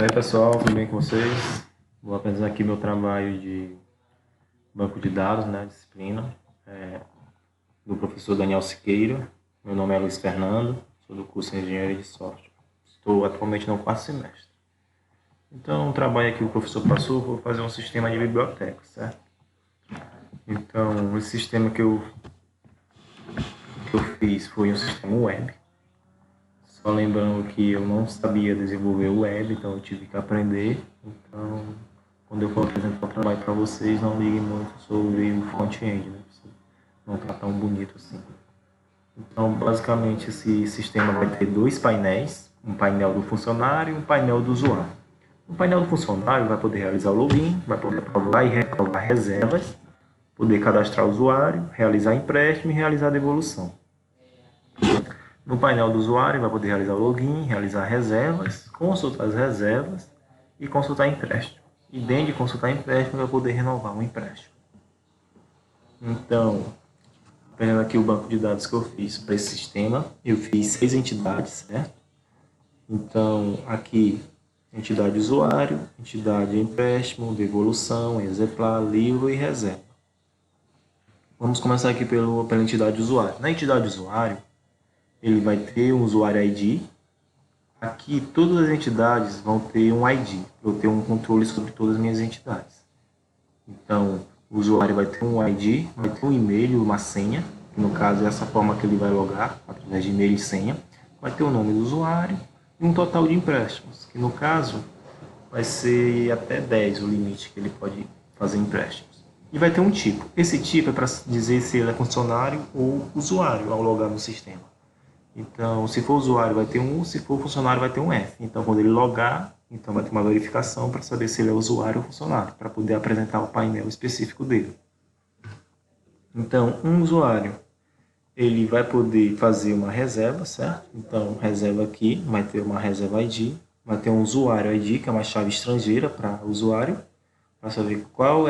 E aí pessoal, tudo bem com vocês? Vou apresentar aqui meu trabalho de banco de dados, né, disciplina, do professor Daniel Siqueira. Meu nome é Luiz Fernando, sou do curso de Engenharia de Software. Estou atualmente no quarto semestre. Então, o trabalho que o professor passou, vou fazer um sistema de biblioteca, certo? Então, esse sistema que eu fiz foi um sistema web. Só lembrando que eu não sabia desenvolver o web, então eu tive que aprender. Então, quando eu for apresentar o trabalho para vocês, não liguem muito sobre o front-end, né? Não está tão bonito assim. Então, basicamente, esse sistema vai ter dois painéis, um painel do funcionário e um painel do usuário. O painel do funcionário vai poder realizar o login, vai poder aprovar e reprovar reservas, poder cadastrar o usuário, realizar empréstimo e realizar devolução. No painel do usuário, vai poder realizar o login, realizar reservas, consultar as reservas e consultar empréstimo. E dentro de consultar empréstimo, vai poder renovar um empréstimo. Então, vendo aqui o banco de dados que eu fiz para esse sistema, eu fiz 6 entidades, certo? Então, aqui, entidade usuário, entidade empréstimo, devolução, exemplar, livro e reserva. Vamos começar aqui pela entidade usuário. Na entidade usuário, ele vai ter um usuário ID. Aqui, todas as entidades vão ter um ID, para eu ter um controle sobre todas as minhas entidades. Então, o usuário vai ter um ID, vai ter um e-mail, uma senha, que no caso é essa forma que ele vai logar, através de e-mail e senha. Vai ter o nome do usuário e um total de empréstimos, que no caso vai ser até 10 o limite que ele pode fazer empréstimos. E vai ter um tipo. Esse tipo é para dizer se ele é funcionário ou usuário ao logar no sistema. Então, se for usuário vai ter um U, se for funcionário vai ter um F. Então, quando ele logar, então vai ter uma verificação para saber se ele é usuário ou funcionário, para poder apresentar o painel específico dele. Então, um usuário, ele vai poder fazer uma reserva, certo? Então, reserva aqui, vai ter uma reserva ID, vai ter um usuário ID, que é uma chave estrangeira para o usuário, para saber qual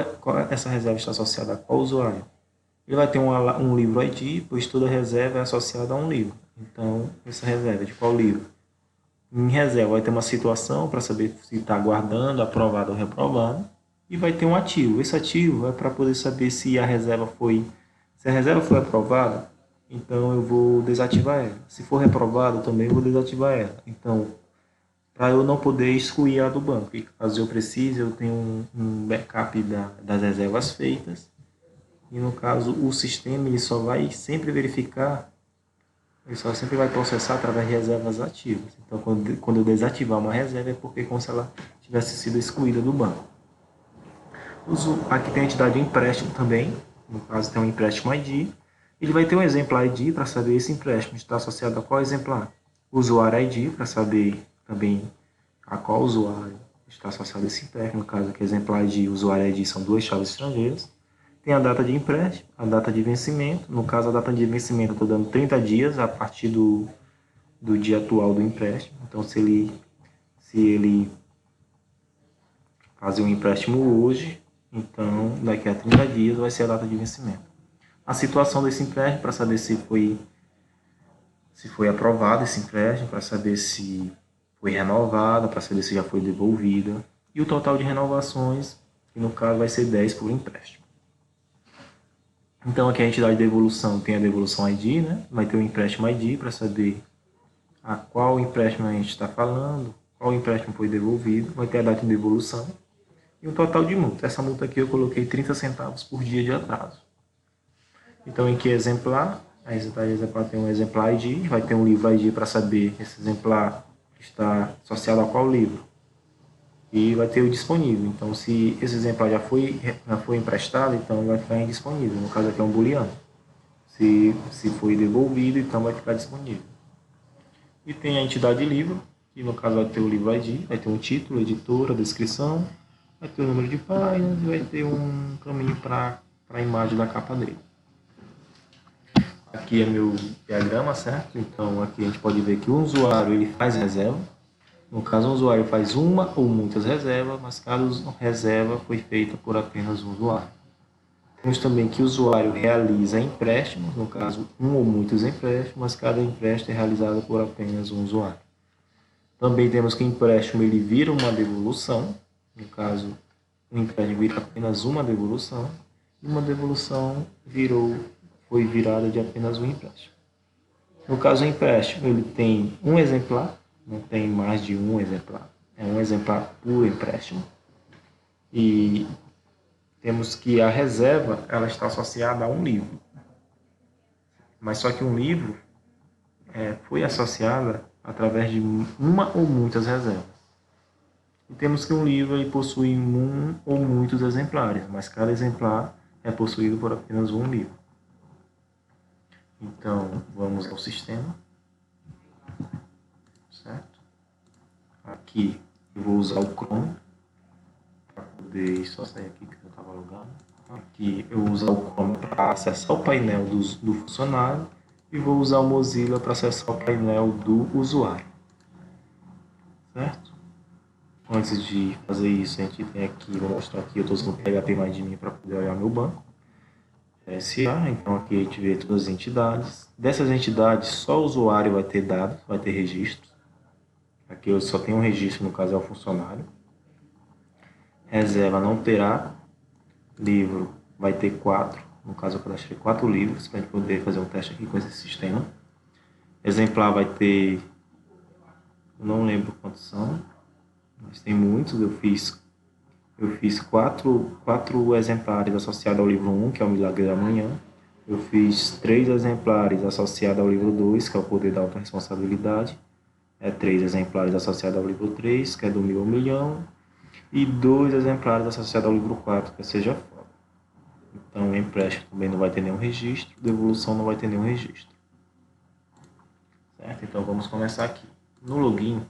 essa reserva está associada a qual usuário. Ele vai ter um livro ID, pois toda reserva é associada a um livro. Então, essa reserva é de qual livro? Em reserva vai ter uma situação para saber se está aguardando, aprovado ou reprovado. E vai ter um ativo. Esse ativo é para poder saber se a reserva foi aprovada, então eu vou desativar ela. Se for reprovada, também vou desativar ela. Então, para eu não poder excluir ela do banco. E caso eu precise, eu tenho um backup das reservas feitas. E no caso, o sistema ele só vai sempre verificar, ele só sempre vai processar através de reservas ativas. Então, quando eu desativar uma reserva, é porque como se ela tivesse sido excluída do banco. Aqui tem a entidade de empréstimo também, no caso tem um empréstimo ID. Ele vai ter um exemplar ID para saber esse empréstimo está associado a qual exemplar. Usuário ID para saber também a qual usuário está associado a esse empréstimo. No caso aqui, exemplar ID e usuário ID são duas chaves estrangeiras. Tem a data de empréstimo, a data de vencimento. No caso, a data de vencimento eu estou dando 30 dias a partir do dia atual do empréstimo. Então, se ele fazer um empréstimo hoje, então daqui a 30 dias vai ser a data de vencimento. A situação desse empréstimo, para saber se foi aprovado esse empréstimo, para saber se foi renovada, para saber se já foi devolvida. E o total de renovações, que no caso vai ser 10 por empréstimo. Então aqui a entidade de devolução tem a devolução ID, né? Vai ter o empréstimo ID para saber a qual empréstimo a gente está falando, qual empréstimo foi devolvido, vai ter a data de devolução e o total de multa. Essa multa aqui eu coloquei 30 centavos por dia de atraso. Então em que exemplar? A entidade de exemplar tem um exemplar ID, vai ter um livro ID para saber esse exemplar está associado a qual livro. E vai ter o disponível. Então, se esse exemplar já foi emprestado, então vai ficar indisponível. No caso aqui é um booleano. Se foi devolvido, então vai ficar disponível. E tem a entidade livro, que no caso vai ter o livro ID, vai ter um título, editora, descrição, vai ter o número de páginas e vai ter um caminho para a imagem da capa dele. Aqui é meu diagrama, certo? Então aqui a gente pode ver que o usuário ele faz reserva. No caso, um usuário faz uma ou muitas reservas, mas cada reserva foi feita por apenas um usuário. Temos também que o usuário realiza empréstimos, no caso, um ou muitos empréstimos, mas cada empréstimo é realizado por apenas um usuário. Também temos que o empréstimo ele vira uma devolução, no caso, o empréstimo vira apenas uma devolução, e uma devolução foi virada de apenas um empréstimo. No caso, o empréstimo ele tem um exemplar, não tem mais de um exemplar, é um exemplar por empréstimo. E temos que a reserva ela está associada a um livro. Mas só que um livro foi associada através de uma ou muitas reservas. E temos que um livro ele possui um ou muitos exemplares, mas cada exemplar é possuído por apenas um livro. Então, vamos ao sistema. Certo? Aqui eu vou usar o Chrome para poder só sair aqui que eu estava logado. Aqui eu vou usar o Chrome para acessar o painel do funcionário e vou usar o Mozilla para acessar o painel do usuário. Certo? Antes de fazer isso, a gente tem aqui, vou mostrar aqui, eu estou usando o PHP MyAdmin para poder olhar meu banco. SA, então aqui a gente vê todas as entidades. Dessas entidades, só o usuário vai ter dados, vai ter registros. Aqui eu só tenho um registro, no caso é o funcionário. Reserva não terá. Livro vai ter 4. No caso eu cadastrei 4 livros para a gente poder fazer um teste aqui com esse sistema. Exemplar vai ter, eu não lembro quantos são, mas tem muitos. Eu fiz 4 exemplares associados ao livro 1, que é o Milagre da Manhã. Eu fiz 3 exemplares associados ao livro 2, que é o Poder da Autorresponsabilidade. 3 exemplares associados ao livro 3, que é do 1000 ao milhão. E 2 exemplares associados ao livro 4, que é Seja Foda. Então, empréstimo também não vai ter nenhum registro, devolução não vai ter nenhum registro. Certo? Então, vamos começar aqui. No login,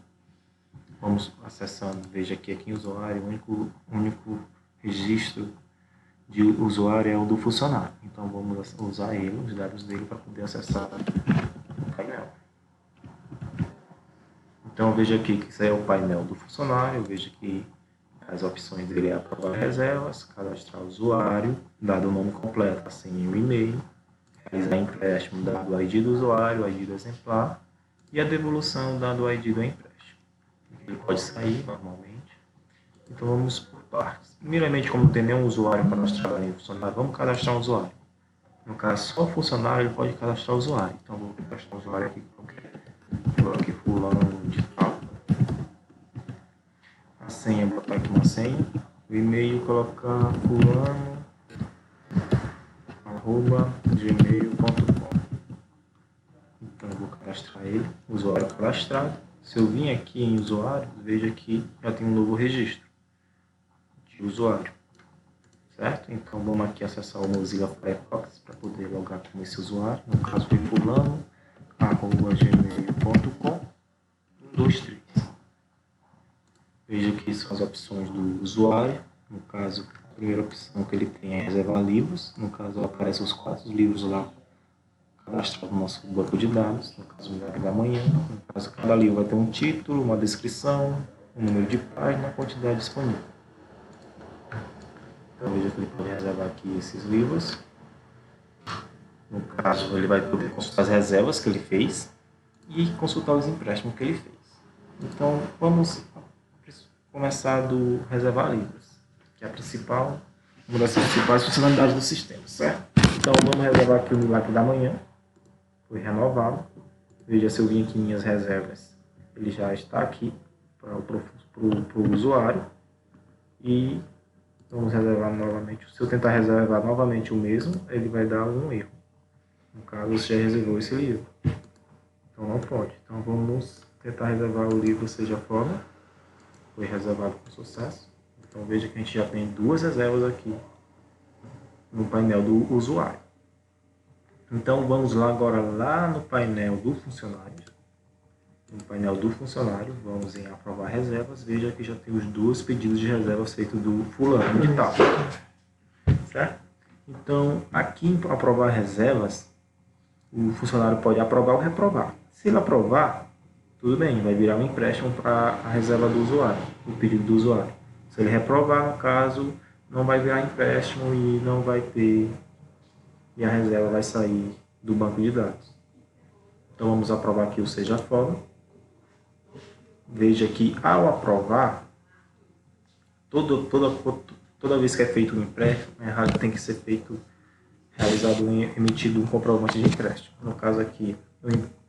vamos acessando, veja aqui em usuário, o único registro de usuário é o do funcionário. Então, vamos usar ele, os dados dele, para poder acessar o painel. Então, veja aqui que isso aí é o painel do funcionário, veja que as opções dele é aprovar reservas, cadastrar usuário, dado o nome completo, a senha e o e-mail, realizar empréstimo, dado o ID do usuário, o ID do exemplar, e a devolução, dado o ID do empréstimo. Ele pode sair normalmente. Então vamos por partes. Primeiramente, como não tem nenhum usuário cadastrado ali no funcionário, vamos cadastrar um usuário. No caso, só o funcionário ele pode cadastrar o usuário. Então vou cadastrar o usuário aqui qualquer. Vou aqui fulano de tal. A senha, botar aqui uma senha. O e-mail, colocar fulano@gmail.com. Então eu vou cadastrar ele, usuário cadastrado. Se eu vim aqui em usuário, veja que já tem um novo registro de usuário. Certo? Então vamos aqui acessar o Mozilla Firefox para poder logar com esse usuário. No caso foi fulano@gmail.com 1, 2, 3. Veja que são as opções do usuário. No caso, a primeira opção que ele tem é reservar livros. No caso, aparecem os 4 livros lá cadastrados no nosso banco de dados. No caso, o Milagre da Manhã. No caso, cada livro vai ter um título, uma descrição, um número de página, a quantidade disponível. Então, veja que ele pode reservar aqui esses livros. No caso, ele vai poder consultar as reservas que ele fez e consultar os empréstimos que ele fez. Então, vamos começar do reservar livros, que é a principal, uma das principais funcionalidades do sistema, certo? Então vamos reservar aqui o Milagre da Manhã, foi renovado. Veja, se eu vim aqui em minhas reservas, ele já está aqui para o usuário. E vamos reservar novamente. Se eu tentar reservar novamente o mesmo, ele vai dar um erro. No caso, você já reservou esse livro, então não pode. Então vamos tentar reservar o livro Seja Foda. Foi reservado com sucesso. Então veja que a gente já tem 2 reservas aqui no painel do usuário. Então vamos lá agora lá no painel do funcionário. No painel do funcionário, vamos em aprovar reservas. Veja que já tem os 2 pedidos de reservas feitos do fulano de tal. Certo? Então aqui em aprovar reservas, o funcionário pode aprovar ou reprovar. Se ele aprovar, tudo bem, vai virar um empréstimo para a reserva do usuário, o pedido do usuário. Se ele reprovar, no caso, não vai virar empréstimo e não vai ter, e a reserva vai sair do banco de dados. Então vamos aprovar aqui o Seja Foda. veja que ao aprovar, toda vez que é feito um empréstimo, tem que ser realizado emitido um comprovante de empréstimo. No caso aqui,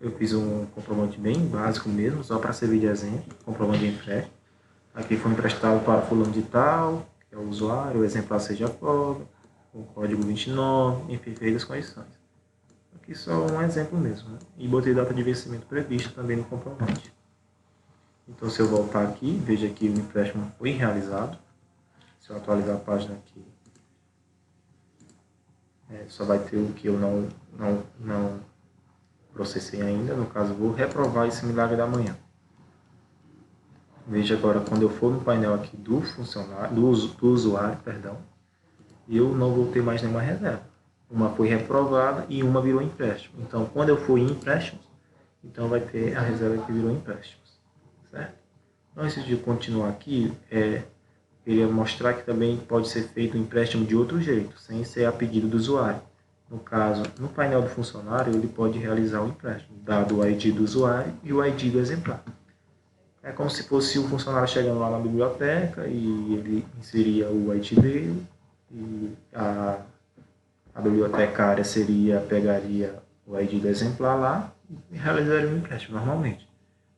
eu fiz um comprovante bem básico mesmo, só para servir de exemplo, comprovante de empréstimo. Aqui foi emprestado para fulano de tal, que é o usuário, o exemplar seja pobre, o código 29, em perfeitas condições. Aqui só um exemplo mesmo, né? E botei data de vencimento prevista também no comprovante. Então, se eu voltar aqui, veja que o empréstimo foi realizado. Se eu atualizar a página aqui, só vai ter o que eu não processei ainda. No caso, vou reprovar esse milagre da manhã. Veja agora, quando eu for no painel aqui do funcionário, do usuário, perdão, eu não vou ter mais nenhuma reserva. Uma foi reprovada e uma virou empréstimo. Então, quando eu for em empréstimos, então vai ter a reserva que virou empréstimos, certo? Então, antes de continuar aqui, queria mostrar que também pode ser feito o empréstimo de outro jeito, sem ser a pedido do usuário. No caso, no painel do funcionário, ele pode realizar o empréstimo, dado o ID do usuário e o ID do exemplar. É como se fosse o funcionário chegando lá na biblioteca e ele inseria o ID dele e a bibliotecária pegaria o ID do exemplar lá e realizaria o empréstimo normalmente.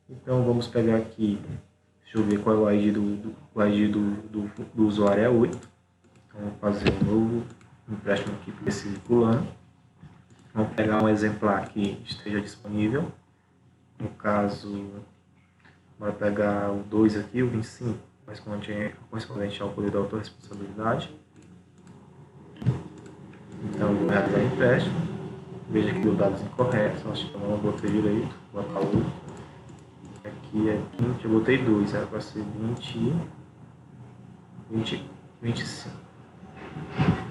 Então vamos pegar aqui, deixa eu ver qual é o ID do usuário, é 8. Então vamos fazer um novo empréstimo aqui para esse fulano. Vamos pegar um exemplar que esteja disponível. No caso, vai pegar o 2 aqui, o 25, correspondente ao poder da autorresponsabilidade. Então, vou realizar o empréstimo. Veja que deu dados incorretos, acho que eu não botei direito, vou botar 8. Aqui é 20, eu botei 2, era para ser 25.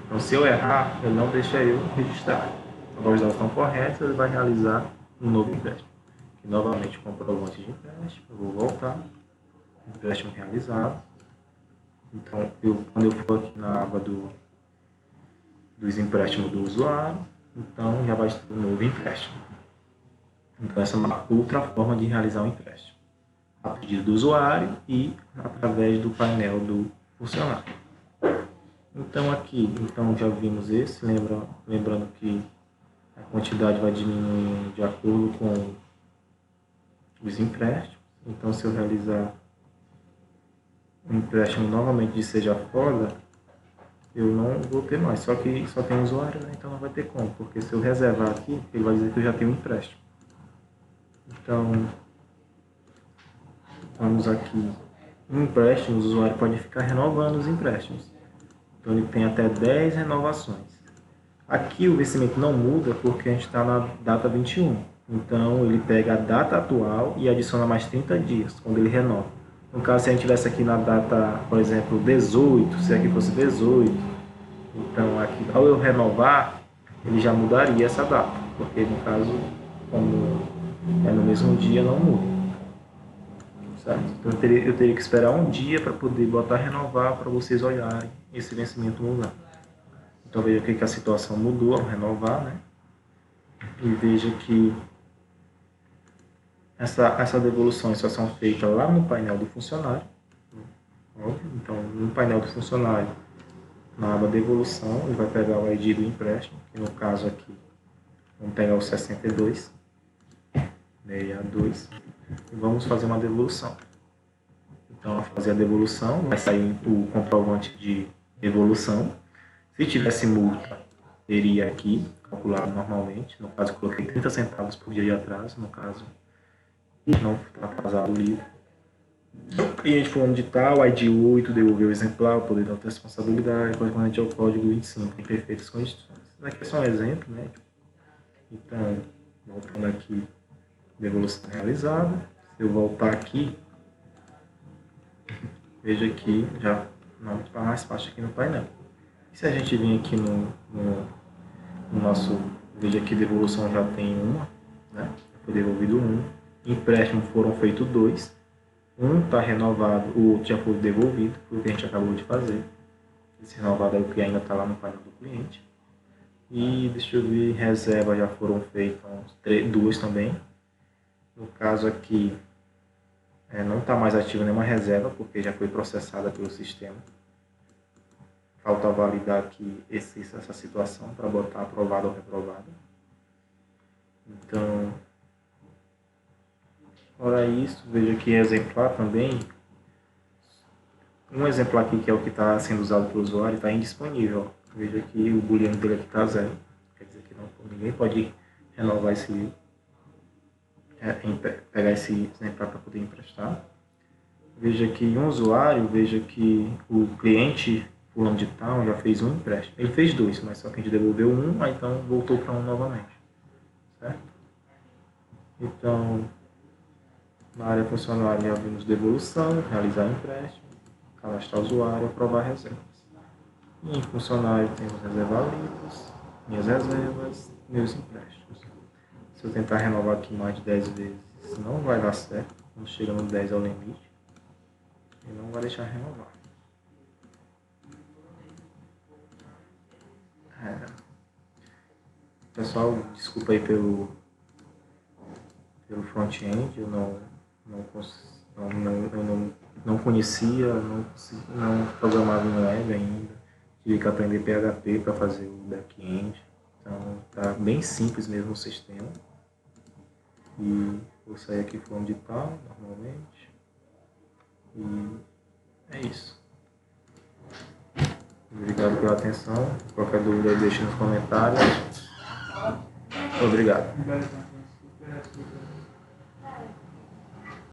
Então, se eu errar, ele não deixa eu registrar. Agora os dados estão corretos, ele vai realizar um novo empréstimo. Aqui, novamente, comprovante de empréstimo, eu vou voltar, empréstimo realizado. Então, quando eu for aqui na aba dos empréstimos do usuário, então já vai ter um novo empréstimo. Então, essa é uma outra forma de realizar um empréstimo, a pedido do usuário e através do painel do funcionário. Então, aqui já vimos esse, lembrando que a quantidade vai diminuindo de acordo com os empréstimos. Então, se eu realizar um empréstimo novamente de seja folga, eu não vou ter mais, só que só tem usuário, né? Então não vai ter como, porque se eu reservar aqui, ele vai dizer que eu já tenho um empréstimo. Então, vamos aqui, em empréstimos, o usuário pode ficar renovando os empréstimos. Então ele tem até 10 renovações. Aqui o vencimento não muda porque a gente está na data 21. Então ele pega a data atual e adiciona mais 30 dias, quando ele renova. No caso, se a gente tivesse aqui na data, por exemplo, 18, se aqui fosse 18, então aqui, ao eu renovar, ele já mudaria essa data, porque no caso, como é no mesmo dia, não muda. Certo? Então eu teria que esperar um dia para poder botar renovar para vocês olharem esse vencimento mudar. Então veja que a situação mudou ao renovar, né? E veja que essa devolução só são feitas lá no painel do funcionário. Óbvio. Então, no painel do funcionário, na aba devolução, ele vai pegar o ID do empréstimo, que no caso aqui, vamos pegar o 62, 62, e vamos fazer uma devolução. Então, ao fazer a devolução, vai sair o comprovante de devolução. Se tivesse multa, teria aqui, calculado normalmente. No caso, eu coloquei 30 centavos por dia de atraso, no caso, não está atrasado o livro. Cliente fulano de tal, ID 8, devolveu o exemplar, o poder da responsabilidade, correspondente ao código 25, em perfeitas condições. Isso aqui é só um exemplo, né? Então, voltando aqui, devolução realizada. Se eu voltar aqui, veja que já não está mais fácil aqui no painel. E se a gente vir aqui no nosso, veja que devolução já tem uma, né? Foi devolvido um. Empréstimo foram feitos 2. Um está renovado, o outro já foi devolvido, foi o que a gente acabou de fazer. Esse renovado é o que ainda está lá no painel do cliente. E deixa eu ver, reserva já foram feitas 2 também. No caso aqui, não está mais ativa nenhuma reserva, porque já foi processada pelo sistema. Falta validar aqui essa situação para botar aprovado ou reprovado. Então, fora isso, veja que exemplar também. Um exemplar aqui, que é o que está sendo usado pelo usuário, está indisponível. Veja que o boolean dele aqui está 0. Quer dizer que ninguém pode renovar esse pegar esse exemplar para poder emprestar. Veja que um usuário, veja que o cliente fulano de tal já fez um empréstimo. Ele fez 2, mas só que a gente devolveu 1, aí então voltou para 1 novamente. Certo? Então, na área funcionária abrimos devolução, realizar empréstimo, cadastrar usuário, aprovar reservas. E em funcionário temos reservar livros, minhas reservas, meus empréstimos. Se eu tentar renovar aqui mais de 10 vezes, não vai dar certo. Quando chega no 10 é o limite. E não vai deixar renovar. Pessoal, desculpa aí pelo front-end, eu não conhecia, não programava em web ainda. Tive que aprender PHP para fazer o back-end. Então tá bem simples mesmo o sistema. E vou sair aqui fulano de tal, normalmente. E é isso. Obrigado pela atenção. Qualquer dúvida deixe nos comentários. Obrigado.